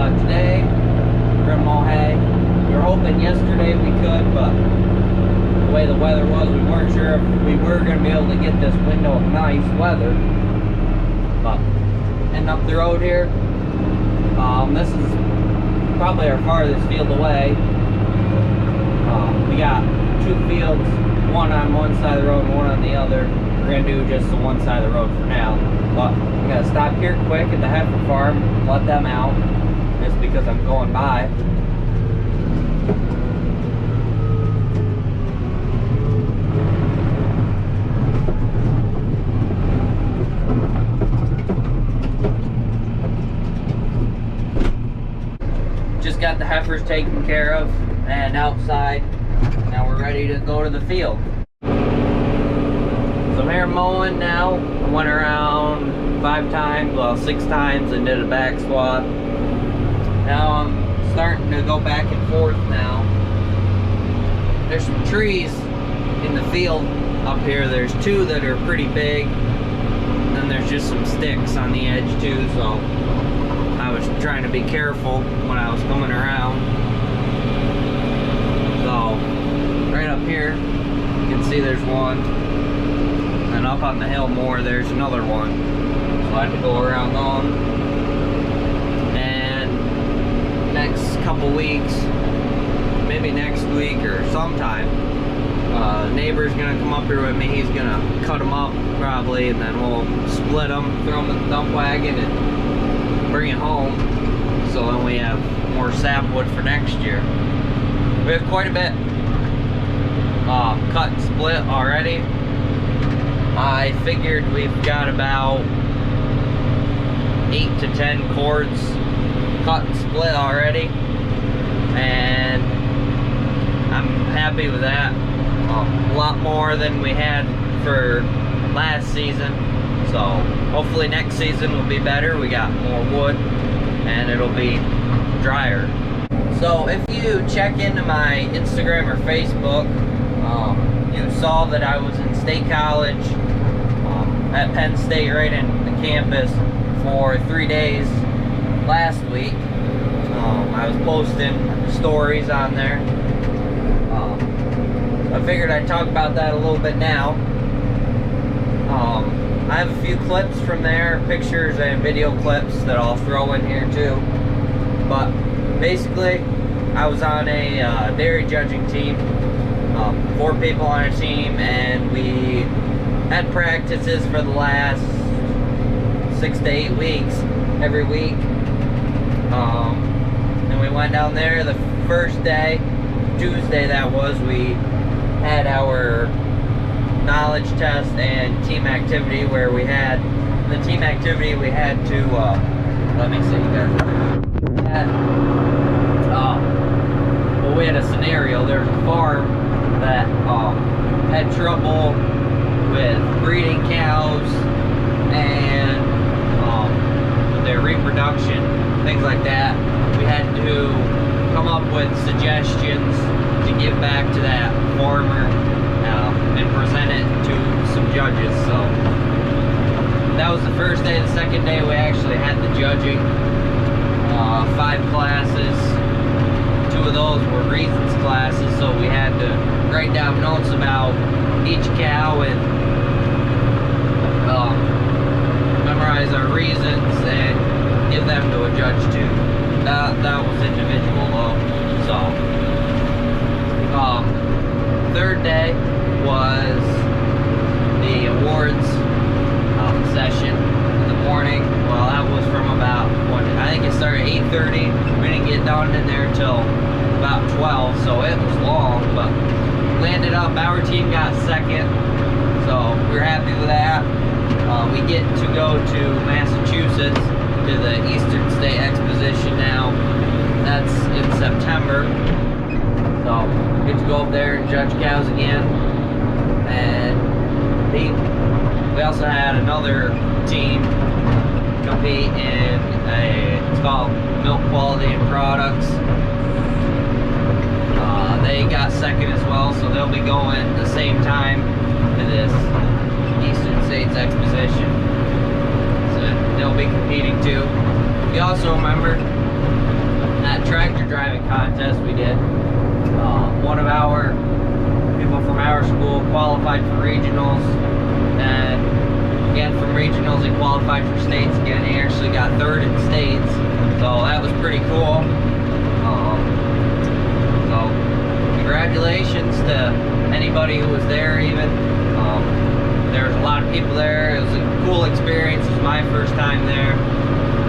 Today we're gonna mow hay. We were hoping yesterday we could, but the way the weather was, we weren't sure if we were gonna be able to get this window of nice weather. But heading up the road here, this is probably our farthest field away. We got two fields, one on one side of the road and one on the other. We're gonna do just the one side of the road for now, but I'm gonna stop here quick at the heifer farm, let them out, just because I'm going by. Just got the heifers taken care of and outside. Now we're ready to go to the field. So I'm here mowing now. I went around 5 times, well 6 times, and did a back swath. Now I'm starting to go back and forth now. There's some trees in the field up here. There's 2 that are pretty big. And then there's just some sticks on the edge too, so I was trying to be careful when I was coming around. So right up here you can see there's one, and up on the hill more there's another one, so I had to go around them. And next couple weeks, maybe next week or sometime, neighbor's gonna come up here with me. He's gonna cut them up probably, and then we'll split them, throw them in the dump wagon and bring it home, so then we have more sapwood for next year. We have quite a bit cut and split already. I figured we've got about 8 to 10 cords cut and split already, and I'm happy with that. A lot more than we had for last season, so hopefully next season will be better. We got more wood and it'll be drier. So if you check into my Instagram or Facebook, you saw that I was in State College at Penn State, right in the campus, for 3 days last week. I was posting stories on there. I figured I'd talk about that a little bit now. I have a few clips from there, pictures and video clips that I'll throw in here too. But basically, I was on a dairy judging team, 4 people on a team, and we had practices for the last 6 to 8 weeks, every week. And we went down there the first day, Tuesday that was, we had our knowledge test and team activity, where we had, the team activity we had to, let me see, we had, well, we had a scenario. There's a farm that had trouble with breeding cows and with their reproduction, things like that. We had to come up with suggestions to give back to that farmer and present it to some judges. So that was the first day. The second day we actually had the judging, 5 classes. 2 of those were reasons classes, so we had to write down notes about each cow and memorize our reasons and give them to a judge too. That was individual though. So third day was the awards session in the morning. Well, that was from about, I think it started at 8:30. We didn't get done in there until about 12, so it was long, but we ended up, our team got second, so we're happy with that. We get to go to Massachusetts to the Eastern State Exposition now. That's in September, so we get to go up there and judge cows again and compete. We also had another team compete in it's called Milk Quality and Products. They got second as well, so they'll be going the same time to this Eastern States Exposition. So they'll be competing too. You also remember that tractor driving contest we did, one of our people from our school qualified for regionals, and again from regionals he qualified for states again. He actually got third in states, so that was pretty cool. So congratulations to anybody who was there. Even there was a lot of people there. It was a cool experience. It was my first time there.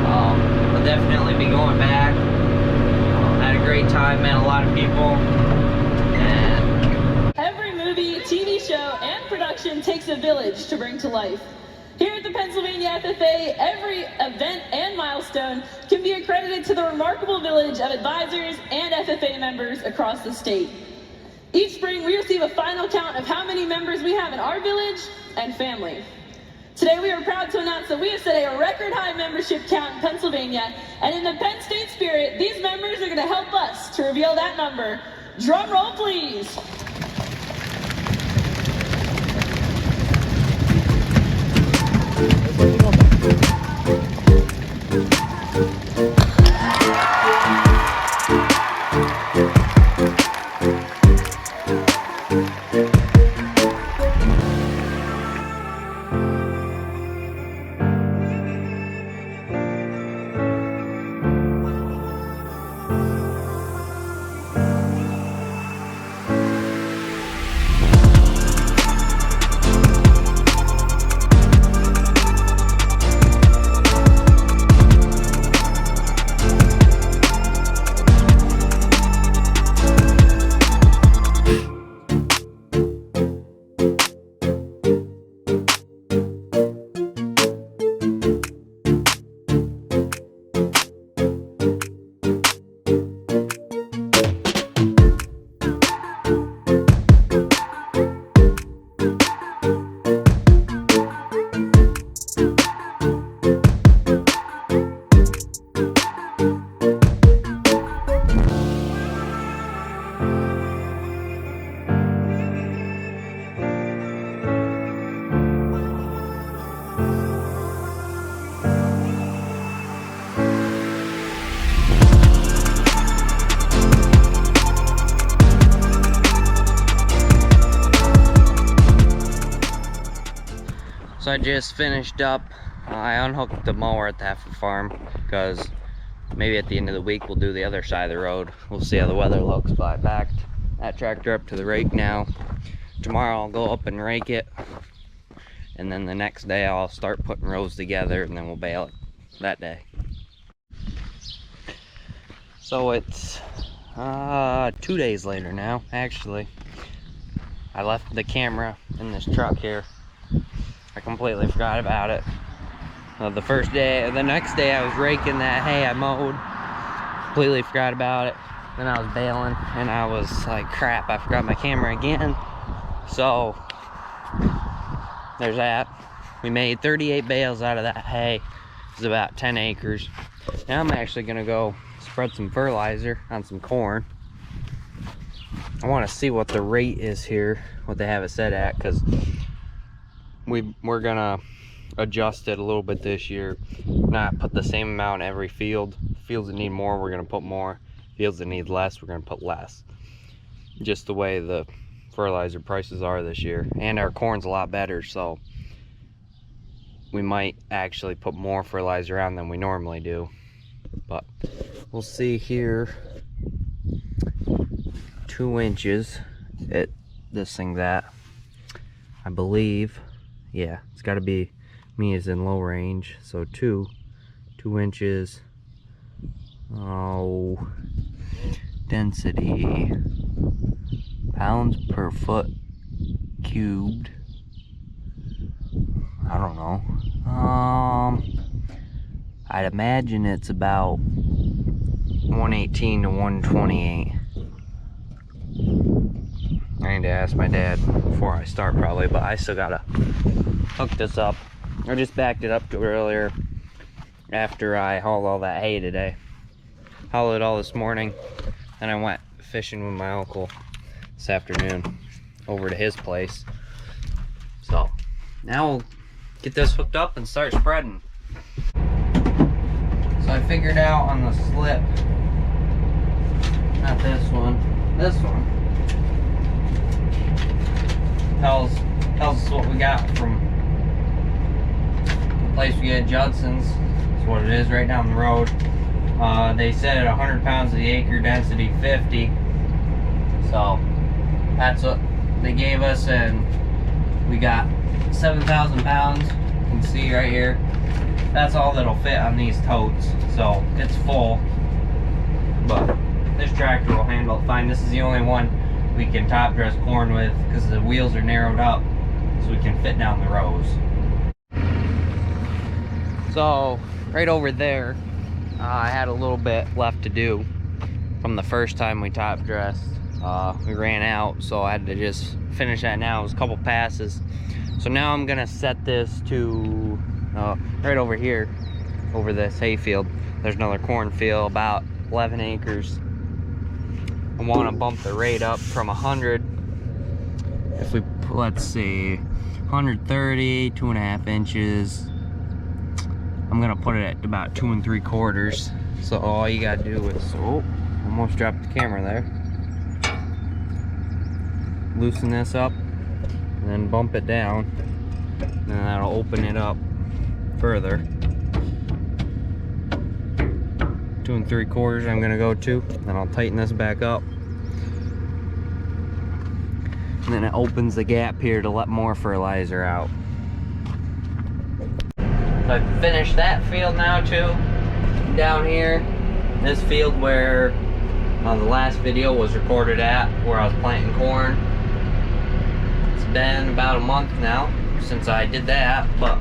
I'll definitely be going back. Had a great time, met a lot of people. And every movie, TV show, and production takes a village to bring to life. Here at the Pennsylvania FFA, every event and milestone can be accredited to the remarkable village of advisors and FFA members across the state. Each spring, we receive a final count of how many members we have in our village and family. Today, we are proud to announce that we have set a record-high membership count in Pennsylvania, and in the Penn State spirit, these members are going to help us to reveal that number. Drum roll, please. So I just finished up. I unhooked the mower at the heifer farm because maybe at the end of the week we'll do the other side of the road. We'll see how the weather looks, but I backed that tractor up to the rake now. Tomorrow I'll go up and rake it, and then the next day I'll start putting rows together, and then we'll bale it that day. So it's 2 days later now, actually. I left the camera in this truck here. I completely forgot about it. The next day I was raking that hay I mowed. Completely forgot about it. Then I was baling and I was like, crap, I forgot my camera again. So there's that. We made 38 bales out of that hay. It's about 10 acres. Now I'm actually gonna go spread some fertilizer on some corn. I want to see what the rate is here, what they have it set at, because we're gonna adjust it a little bit this year. Not put the same amount in every field. Fields that need more, we're gonna put more. Fields that need less, we're gonna put less. Just the way the fertilizer prices are this year. And our corn's a lot better, so we might actually put more fertilizer on than we normally do. But we'll see here. 2 inches at this thing that I believe, yeah, it's got to be, me is in low range, so 2 inches. Oh, density, pounds per foot cubed. I don't know. I'd imagine it's about 118 to 128. I need to ask my dad before I start probably, but I still gotta hook this up. I just backed it up to earlier after I hauled all that hay today. Hauled it all this morning, and I went fishing with my uncle this afternoon over to his place. So now we'll get this hooked up and start spreading. So I figured out on the slip Not this one. This one tells us what we got from the place we get Judson's. That's what it is, right down the road. They said at 100 pounds of the acre, density 50. So that's what they gave us, and we got 7,000 pounds. You can see right here. That's all that'll fit on these totes. So it's full, but this tractor will handle it fine. This is the only one we can top dress corn with because the wheels are narrowed up so we can fit down the rows. So right over there, I had a little bit left to do from the first time we top dressed. We ran out, so I had to just finish that now. It was a couple passes. So now I'm gonna set this to right over here, over this hayfield. There's another cornfield, about 11 acres. I want to bump the rate up from 100. If we, let's see, 130, 2.5 inches. I'm gonna put it at about 2 3/4. So all you gotta do is, oh, almost dropped the camera there. Loosen this up, and then bump it down, and then that'll open it up further. 2 3/4 I'm gonna go to, then I'll tighten this back up, and then it opens the gap here to let more fertilizer out. So I finished that field now too. Down here, this field where the last video was recorded at, where I was planting corn. It's been about a month now since I did that, but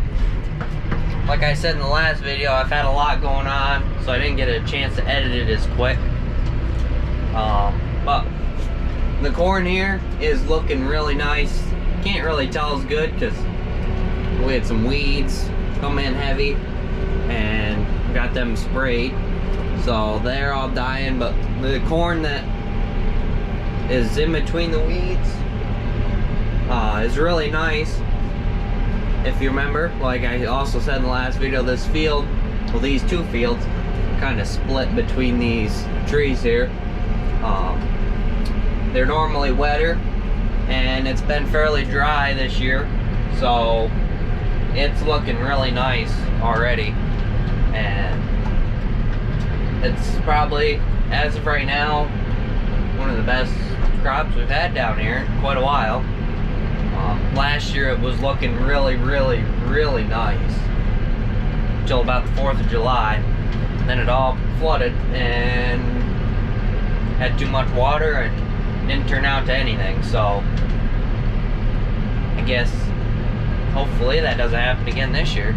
like I said in the last video, I've had a lot going on, so I didn't get a chance to edit it as quick. But the corn here is looking really nice. Can't really tell it's good because we had some weeds come in heavy and got them sprayed, so they're all dying. But the corn that is in between the weeds is really nice. If you remember, like I also said in the last video, this field, well, these two fields kind of split between these trees here. They're normally wetter, and it's been fairly dry this year, so it's looking really nice already. And it's probably, as of right now, one of the best crops we've had down here in quite a while. Last year it was looking really nice until about the 4th of July. Then it all flooded and had too much water and didn't turn out to anything. So I guess hopefully that doesn't happen again this year.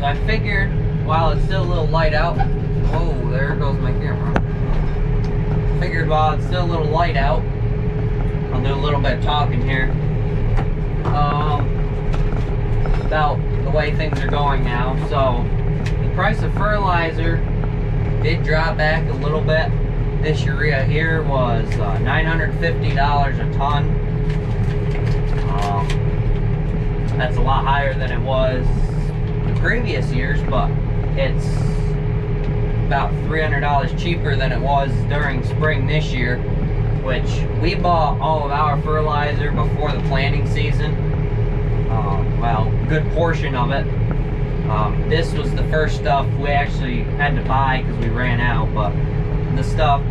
I figured while it's still a little light out, whoa, there goes my camera. Figured while it's still a little light out, I'll do a little bit of talking here about the way things are going now. So the price of fertilizer did drop back a little bit. This urea here was $950 a ton. That's a lot higher than it was previous years, but it's about $300 cheaper than it was during spring this year, which we bought all of our fertilizer before the planting season. Well, a good portion of it. This was the first stuff we actually had to buy because we ran out, but the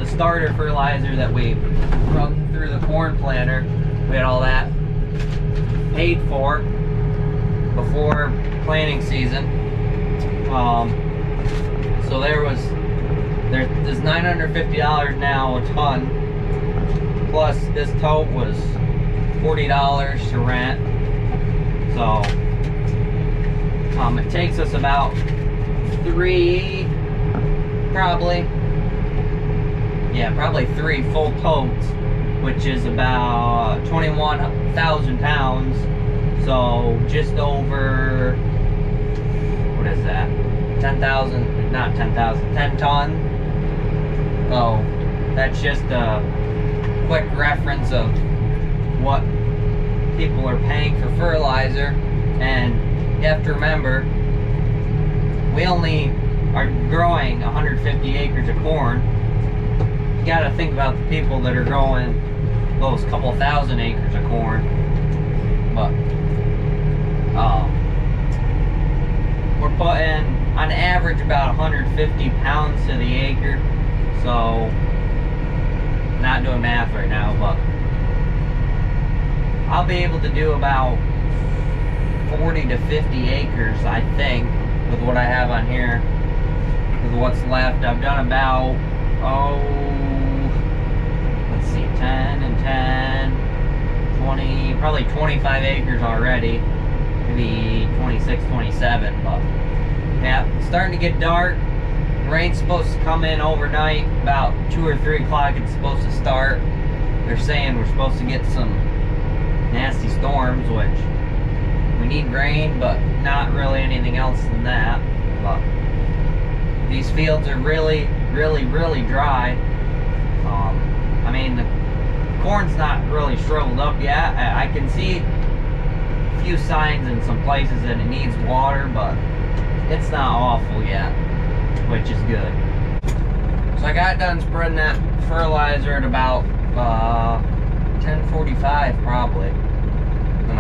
starter fertilizer that we run through the corn planter, we had all that paid for before planting season. So there's $950 now a ton, plus this tote was $40 to rent. So it takes us about probably three full totes, which is about 21,000 pounds. So just over, what is that? 10 ton. So that's just a quick reference of what people are paying for fertilizer. And you have to remember, we only are growing 150 acres of corn. You gotta think about the people that are growing those couple thousand acres of corn. But we're putting on average about 150 pounds to the acre. So, not doing math right now, but I'll be able to do about 40 to 50 acres, I think, with what I have on here, with what's left. I've done about, let's see, 10 and 10, 20, probably 25 acres already, maybe 26, 27, but yeah, it's starting to get dark. Rain's supposed to come in overnight, about 2 or 3 o'clock it's supposed to start. They're saying we're supposed to get some nasty storms, which we need rain, but not really anything else than that. But these fields are really, really, really dry. I mean, the corn's not really shriveled up yet. I can see a few signs in some places that it needs water, but it's not awful yet, which is good. So I got done spreading that fertilizer at about 10:45 probably. And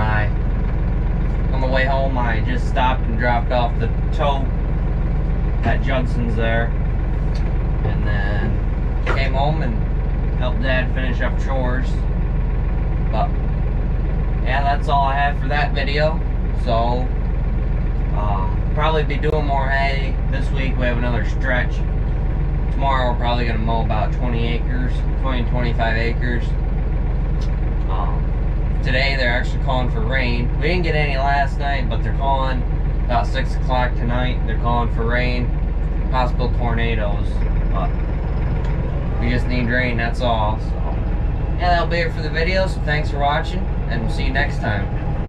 on the way home, I just stopped and dropped off the tote at Judson's there, and then came home and helped Dad finish up chores. But yeah, that's all I have for that video. So probably be doing more hay this week. We have another stretch. Tomorrow we're probably going to mow about 20 acres, 20 to 25 acres. Today they're actually calling for rain. We didn't get any last night, but they're calling about 6 o'clock tonight. They're calling for rain, possible tornadoes. But we just need rain, that's all. So yeah, that'll be it for the video. So thanks for watching, and we'll see you next time.